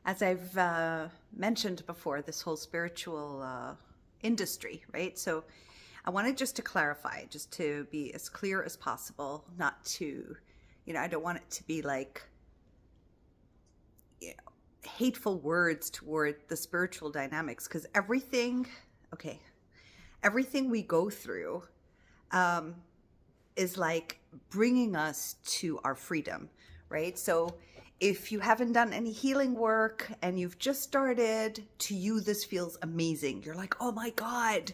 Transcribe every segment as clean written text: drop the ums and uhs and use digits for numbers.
As I've mentioned before, this whole spiritual industry, right? So I wanted just to clarify, just to be as clear as possible, not to, I don't want it to be like, hateful words toward the spiritual dynamics, because everything we go through is like bringing us to our freedom, right? So if you haven't done any healing work and you've just started, to you, this feels amazing. You're like, oh my God,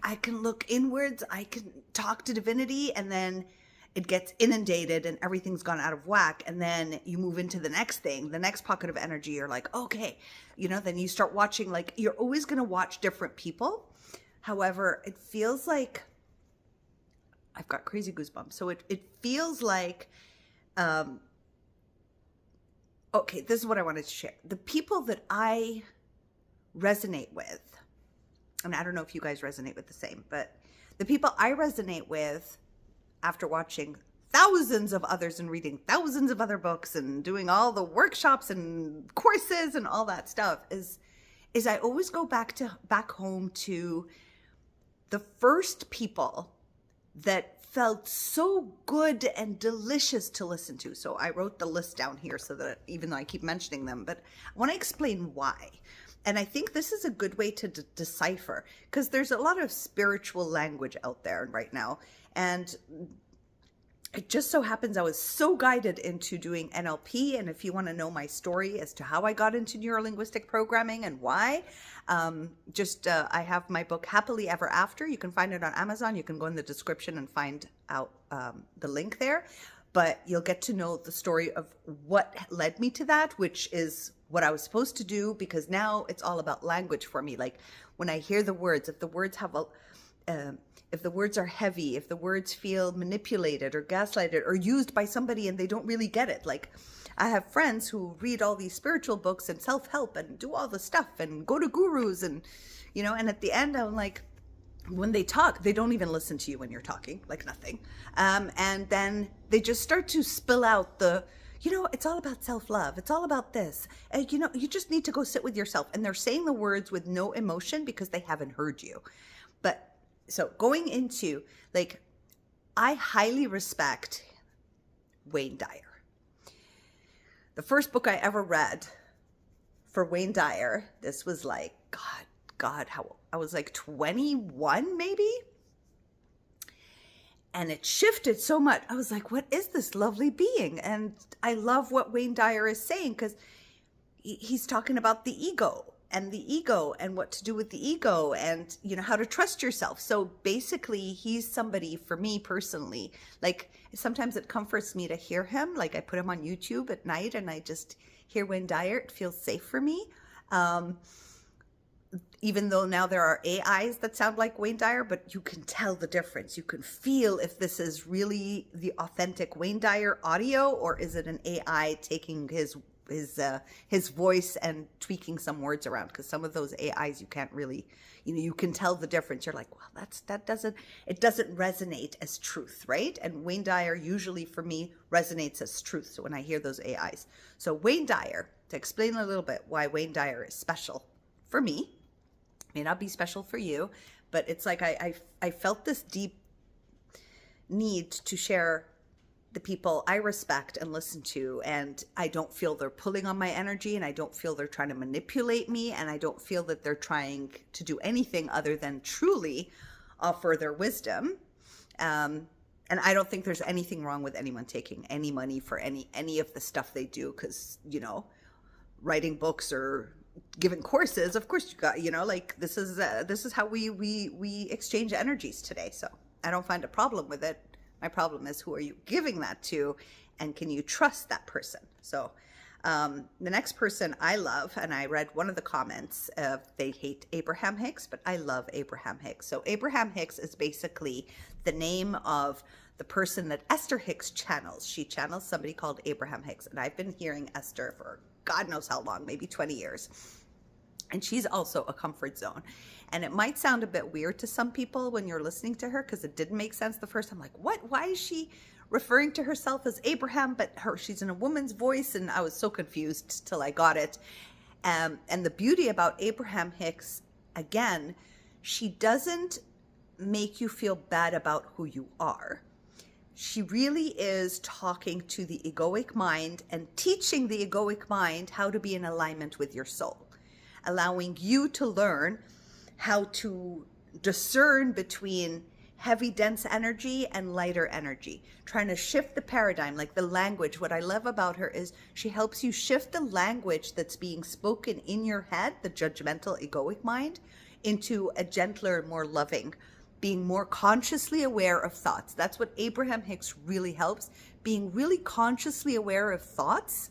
I can look inwards, I can talk to divinity, and then it gets inundated and everything's gone out of whack. And then you move into the next thing, the next pocket of energy. You're like, okay, then you start watching, like, you're always going to watch different people. However, it feels like, I've got crazy goosebumps. So it feels like, okay, this is what I wanted to share. The people that I resonate with, and I don't know if you guys resonate with the same, but the people I resonate with after watching thousands of others and reading thousands of other books and doing all the workshops and courses and all that stuff is I always go back home to the first people that felt so good and delicious to listen to. So I wrote the list down here so that even though I keep mentioning them, but I want to explain why. And I think this is a good way to decipher, because there's a lot of spiritual language out there right now. And it just so happens I was so guided into doing NLP. And if you want to know my story as to how I got into Neuro-Linguistic Programming and why, I have my book, Happily Ever After. You can find it on Amazon. You can go in the description and find out the link there. But you'll get to know the story of what led me to that, which is what I was supposed to do, because now it's all about language for me. Like when I hear the words, if the words have if the words are heavy, if the words feel manipulated or gaslighted or used by somebody and they don't really get it. Like I have friends who read all these spiritual books and self-help and do all the stuff and go to gurus and, and at the end I'm like, when they talk, they don't even listen to you when you're talking, like nothing. And then they just start to spill out it's all about self-love. It's all about this. You just need to go sit with yourself. And they're saying the words with no emotion because they haven't heard you. But so going into, like, I highly respect Wayne Dyer. The first book I ever read for Wayne Dyer, this was like, God, how I was like 21 maybe. And it shifted so much. I was like, what is this lovely being? And I love what Wayne Dyer is saying, because he's talking about the ego and what to do with the ego and, how to trust yourself. So basically he's somebody, for me personally, like sometimes it comforts me to hear him. Like I put him on YouTube at night and I just hear Wayne Dyer. It feels safe for me. Even though now there are AIs that sound like Wayne Dyer, but you can tell the difference. You can feel if this is really the authentic Wayne Dyer audio, or is it an AI taking his voice and tweaking some words around, because some of those AIs you can't really, you can tell the difference. You're like, well, it doesn't resonate as truth, right? And Wayne Dyer usually for me resonates as truth. So when I hear those AIs, so Wayne Dyer, to explain a little bit why Wayne Dyer is special for me, may not be special for you, but it's like I felt this deep need to share the people I respect and listen to, and I don't feel they're pulling on my energy, and I don't feel they're trying to manipulate me, and I don't feel that they're trying to do anything other than truly offer their wisdom. And I don't think there's anything wrong with anyone taking any money for any of the stuff they do, because, writing books or giving courses, of course you got, like this is how we exchange energies today. So I don't find a problem with it. My problem is, who are you giving that to, and can you trust that person? So the next person I love, and I read one of the comments, they hate Abraham Hicks, but I love Abraham Hicks. So Abraham Hicks is basically the name of the person that Esther Hicks channels. She channels somebody called Abraham Hicks, and I've been hearing Esther for God knows how long, maybe 20 years. And she's also a comfort zone. And it might sound a bit weird to some people when you're listening to her, because it didn't make sense the first time. Like, what? Why is she referring to herself as Abraham, but she's in a woman's voice? And I was so confused till I got it. And the beauty about Abraham Hicks, again, she doesn't make you feel bad about who you are. She really is talking to the egoic mind and teaching the egoic mind how to be in alignment with your soul, allowing you to learn how to discern between heavy, dense energy and lighter energy, trying to shift the paradigm, like the language. What I love about her is she helps you shift the language that's being spoken in your head, the judgmental, egoic mind, into a gentler, more loving, being more consciously aware of thoughts. That's what Abraham Hicks really helps, being really consciously aware of thoughts,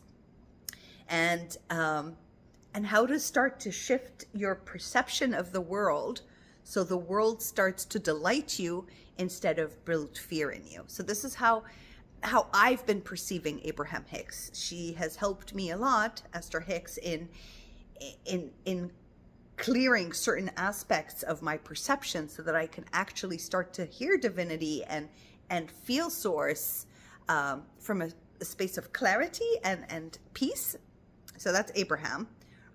and how to start to shift your perception of the world so the world starts to delight you instead of build fear in you. So this is how I've been perceiving Abraham Hicks. She has helped me a lot, Esther Hicks, in clearing certain aspects of my perception so that I can actually start to hear divinity and feel source from a space of clarity and peace. So that's Abraham.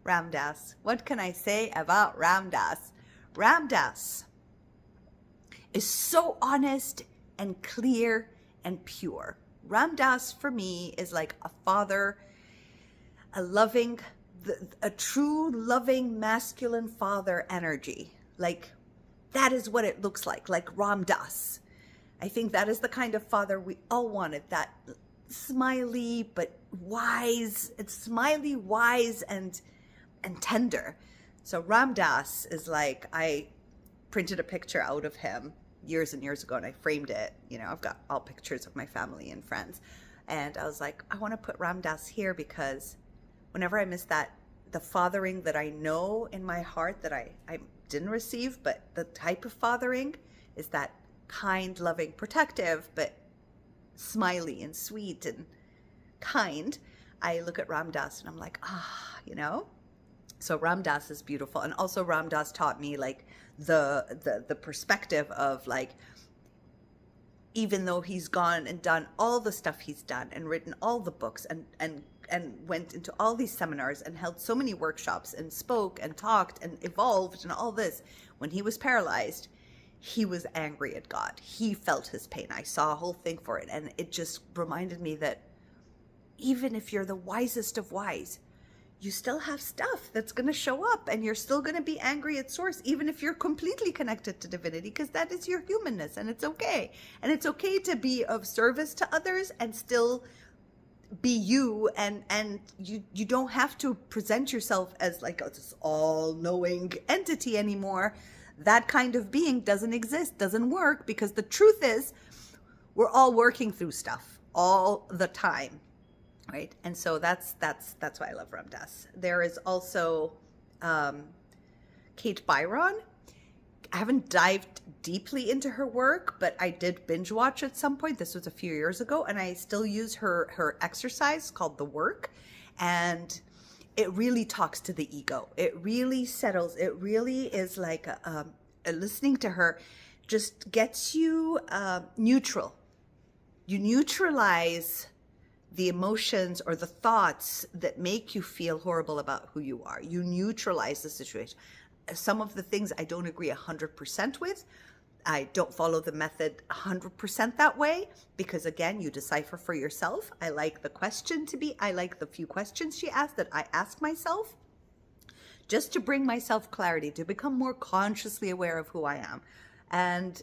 Ram Dass. What can I say about Ram Dass? Ram Dass is so honest and clear and pure. Ram Dass for me is like a father, a loving, a true loving masculine father energy. Like that is what it looks like Ram Dass. I think that is the kind of father we all wanted, that smiley but wise. It's smiley, wise, and tender. So Ram Dass is like, I printed a picture out of him years and years ago and I framed it. You know, I've got all pictures of my family and friends. And I was like, I want to put Ram Dass here because whenever I miss that, the fathering that I know in my heart that I didn't receive, but the type of fathering is that kind, loving, protective, but smiley and sweet and kind. I look at Ram Dass and I'm like, you know? So Ram Dass is beautiful. And also Ram Dass taught me like the perspective of like, even though he's gone and done all the stuff he's done and written all the books and went into all these seminars and held so many workshops and spoke and talked and evolved and all this, when he was paralyzed, he was angry at God. He felt his pain. I saw a whole thing for it. And it just reminded me that even if you're the wisest of wise, you still have stuff that's going to show up and you're still going to be angry at source, even if you're completely connected to divinity, because that is your humanness and it's okay. And it's okay to be of service to others and still be you. And you don't have to present yourself as like this all-knowing entity anymore. That kind of being doesn't exist, doesn't work, because the truth is we're all working through stuff all the time. Right. And so that's why I love Ram Dass. There is also Kate Byron. I haven't dived deeply into her work, but I did binge watch at some point. This was a few years ago, and I still use her exercise called The Work. And it really talks to the ego. It really settles. It really is like listening to her just gets you neutral. You neutralize the emotions or the thoughts that make you feel horrible about who you are. You neutralize the situation. Some of the things I don't agree 100% with. I don't follow the method 100% that way because, again, you decipher for yourself. I like the few questions she asked that I ask myself just to bring myself clarity, to become more consciously aware of who I am. And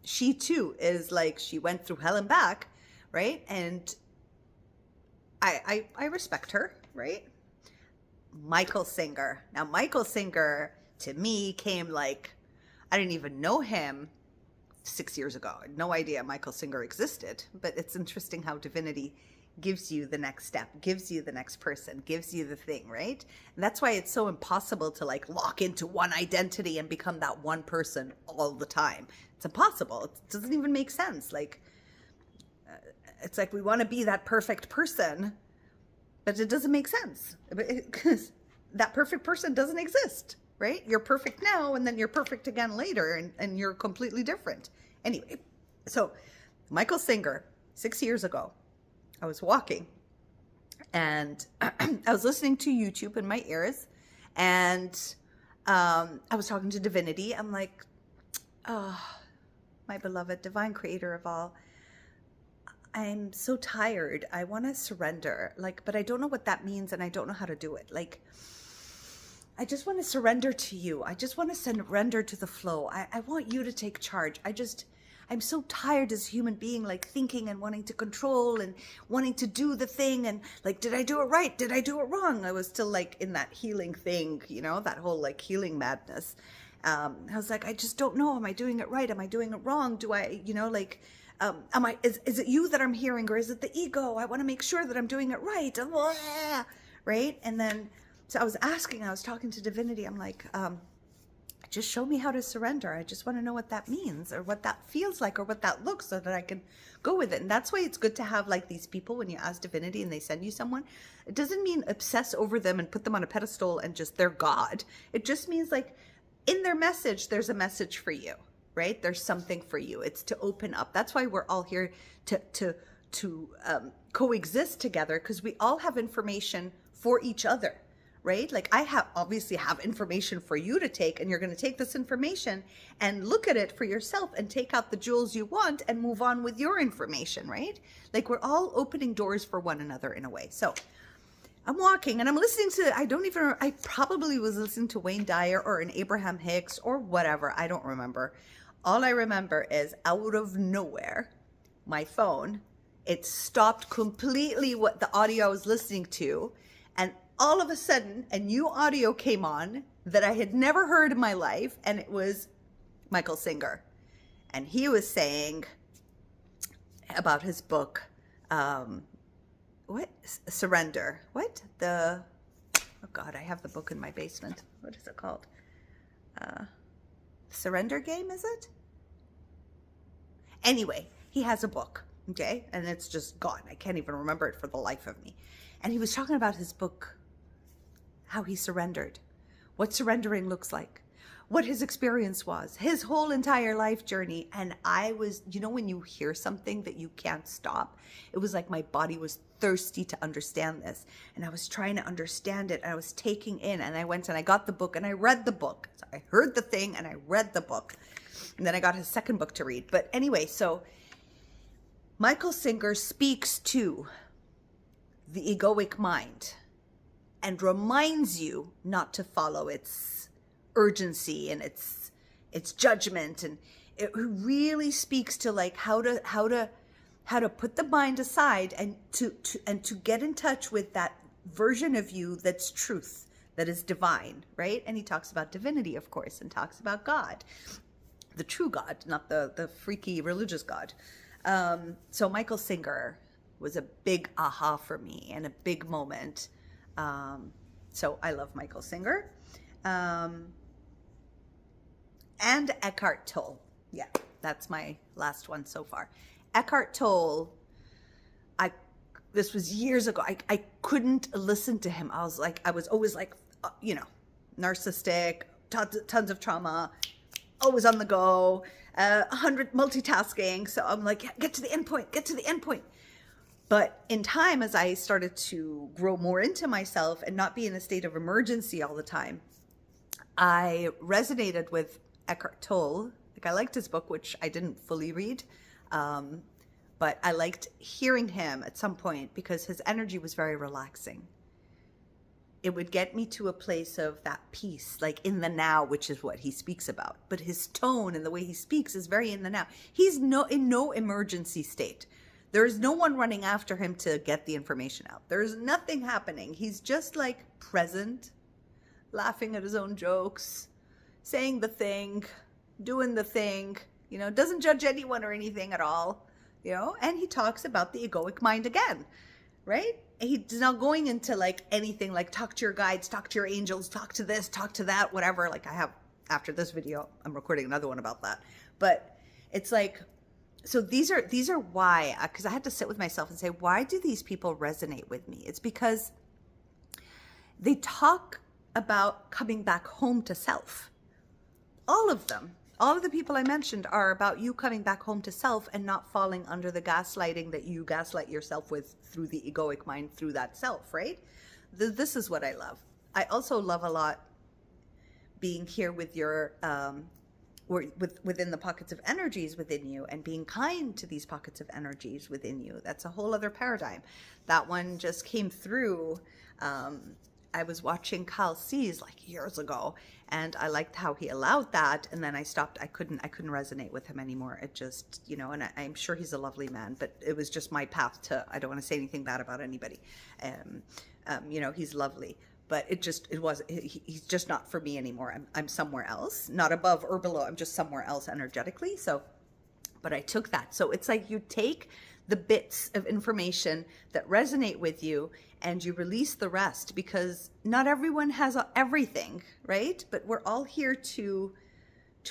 she too is like, she went through hell and back, right? And I respect her, right? Michael Singer. Now, Michael Singer, to me, came like, I didn't even know him 6 years ago. I had no idea Michael Singer existed. But it's interesting how divinity gives you the next step, gives you the next person, gives you the thing, right? And that's why it's so impossible to like lock into one identity and become that one person all the time. It's impossible. It doesn't even make sense. Like, it's like we want to be that perfect person, but it doesn't make sense because that perfect person doesn't exist, right? You're perfect now and then you're perfect again later and you're completely different. Anyway, so Michael Singer, 6 years ago, I was walking And I was listening to YouTube in my ears, and I was talking to Divinity. I'm like, oh, my beloved divine creator of all, I'm so tired. I want to surrender, like, but I don't know what that means, and I don't know how to do it. Like, I just want to surrender to you. I just want to surrender to the flow. I want you to take charge. I'm so tired as a human being, like thinking and wanting to control and wanting to do the thing. And like, did I do it right? Did I do it wrong? I was still like in that healing thing, you know, that whole like healing madness. I was like, I just don't know. Am I doing it right? Am I doing it wrong? Do I, you know, like, is it you that I'm hearing, or is it the ego? I want to make sure that I'm doing it right. Right. And then, so I was talking to Divinity. I'm like, just show me how to surrender. I just want to know what that means, or what that feels like, or what that looks, so that I can go with it. And that's why it's good to have like these people, when you ask Divinity and they send you someone, it doesn't mean obsess over them and put them on a pedestal and just they're God. It just means like in their message, there's a message for you, right? There's something for you. It's to open up. That's why we're all here to coexist together, because we all have information for each other. Right? Like I obviously have information for you to take, and you're going to take this information and look at it for yourself and take out the jewels you want and move on with your information, right? Like we're all opening doors for one another in a way. So I'm walking and I'm listening to, I probably was listening to Wayne Dyer or an Abraham Hicks or whatever. I don't remember. All I remember is out of nowhere, my phone, it stopped completely what the audio I was listening to, and all of a sudden, a new audio came on that I had never heard in my life, and it was Michael Singer. And he was saying about his book, Surrender. Oh God, I have the book in my basement. What is it called? Surrender Game, is it? Anyway, he has a book, okay? And it's just gone. I can't even remember it for the life of me. And he was talking about his book, how he surrendered, what surrendering looks like, what his experience was, his whole entire life journey. And I was, you know, when you hear something that you can't stop, it was like my body was thirsty to understand this. And I was trying to understand it. And I was taking in, and I went and I got the book and I read the book. So I heard the thing and I read the book. And then I got his second book to read. But anyway, so Michael Singer speaks to the egoic mind and reminds you not to follow its urgency and its judgment, and it really speaks to like how to put the mind aside and to get in touch with that version of you that's truth, that is divine, right? And he talks about divinity, of course, and talks about God, the true God, not the freaky religious God. So Michael Singer was a big aha for me and a big moment. So I love Michael Singer. And Eckhart Tolle. Yeah, that's my last one so far. Eckhart Tolle, this was years ago. I couldn't listen to him. I was always like, narcissistic, tons of trauma, always on the go, 100 multitasking. So I'm like, get to the end point. But in time, as I started to grow more into myself and not be in a state of emergency all the time, I resonated with Eckhart Tolle. Like, I liked his book, which I didn't fully read, but I liked hearing him at some point because his energy was very relaxing. It would get me to a place of that peace, like in the now, which is what he speaks about. But his tone and the way he speaks is very in the now. He's in no emergency state. There's no one running after him to get the information out. There's nothing happening. He's just like present, laughing at his own jokes, saying the thing, doing the thing, doesn't judge anyone or anything at all, and he talks about the egoic mind again, right? He's not going into like anything like talk to your guides, talk to your angels, talk to this, talk to that, whatever. Like I have, after this video, I'm recording another one about that. But it's like, so these are why, because I had to sit with myself and say, why do these people resonate with me? It's because they talk about coming back home to self. All of them. All of the people I mentioned are about you coming back home to self and not falling under the gaslighting that you gaslight yourself with through the egoic mind, through that self, right? This is what I love. I also love a lot being here with your, within the pockets of energies within you, and being kind to these pockets of energies within you. That's a whole other paradigm. That one just came through. I was watching Kyle Cease like years ago, and I liked how he allowed that, and then I stopped. I couldn't resonate with him anymore. It just, you know, and I'm sure he's a lovely man, but it was just my path to, I don't want to say anything bad about anybody. You know, he's lovely, but he's just not for me anymore. I'm somewhere else, not above or below. I'm just somewhere else energetically. So, but I took that. So it's like you take the bits of information that resonate with you and you release the rest, because not everyone has everything, right? But we're all here to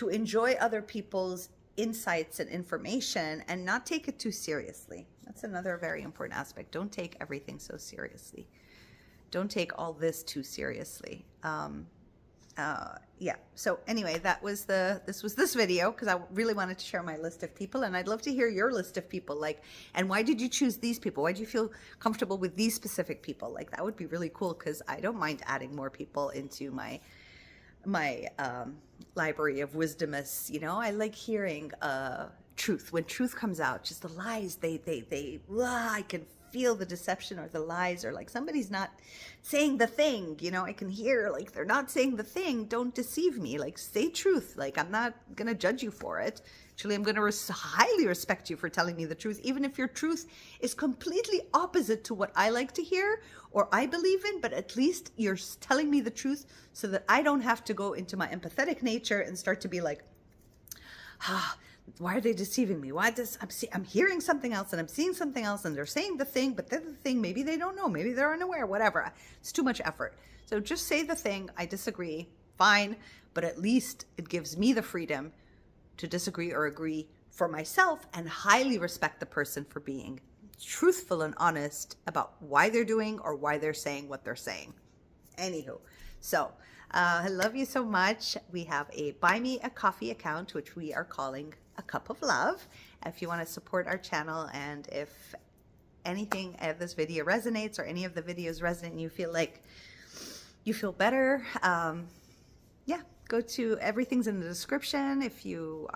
enjoy other people's insights and information and not take it too seriously. That's another very important aspect. Don't take everything so seriously. Don't take all this too seriously. Yeah. So anyway, this was this video because I really wanted to share my list of people, and I'd love to hear your list of people. Like, and why did you choose these people? Why do you feel comfortable with these specific people? Like, that would be really cool, because I don't mind adding more people into my library of wisdomous. You know, I like hearing truth. When truth comes out, just the lies, I can feel the deception or the lies, or like somebody's not saying the thing, you know, I can hear like they're not saying the thing. Don't deceive me. Like, say truth. Like, I'm not going to judge you for it. Actually, I'm going to highly respect you for telling me the truth, even if your truth is completely opposite to what I like to hear or I believe in, but at least you're telling me the truth so that I don't have to go into my empathetic nature and start to be like, why are they deceiving me? I'm hearing something else and I'm seeing something else, and they're saying the thing, but they're the thing. Maybe they don't know. Maybe they're unaware, whatever. It's too much effort. So just say the thing. I disagree. Fine. But at least it gives me the freedom to disagree or agree for myself, and highly respect the person for being truthful and honest about why they're doing or why they're saying what they're saying. Anywho, so I love you so much. We have a Buy Me a Coffee account, which we are calling A Cup of Love. If you want to support our channel, and if anything of this video resonates, or any of the videos resonate, and you feel like you feel better, yeah, go to, everything's in the description. If you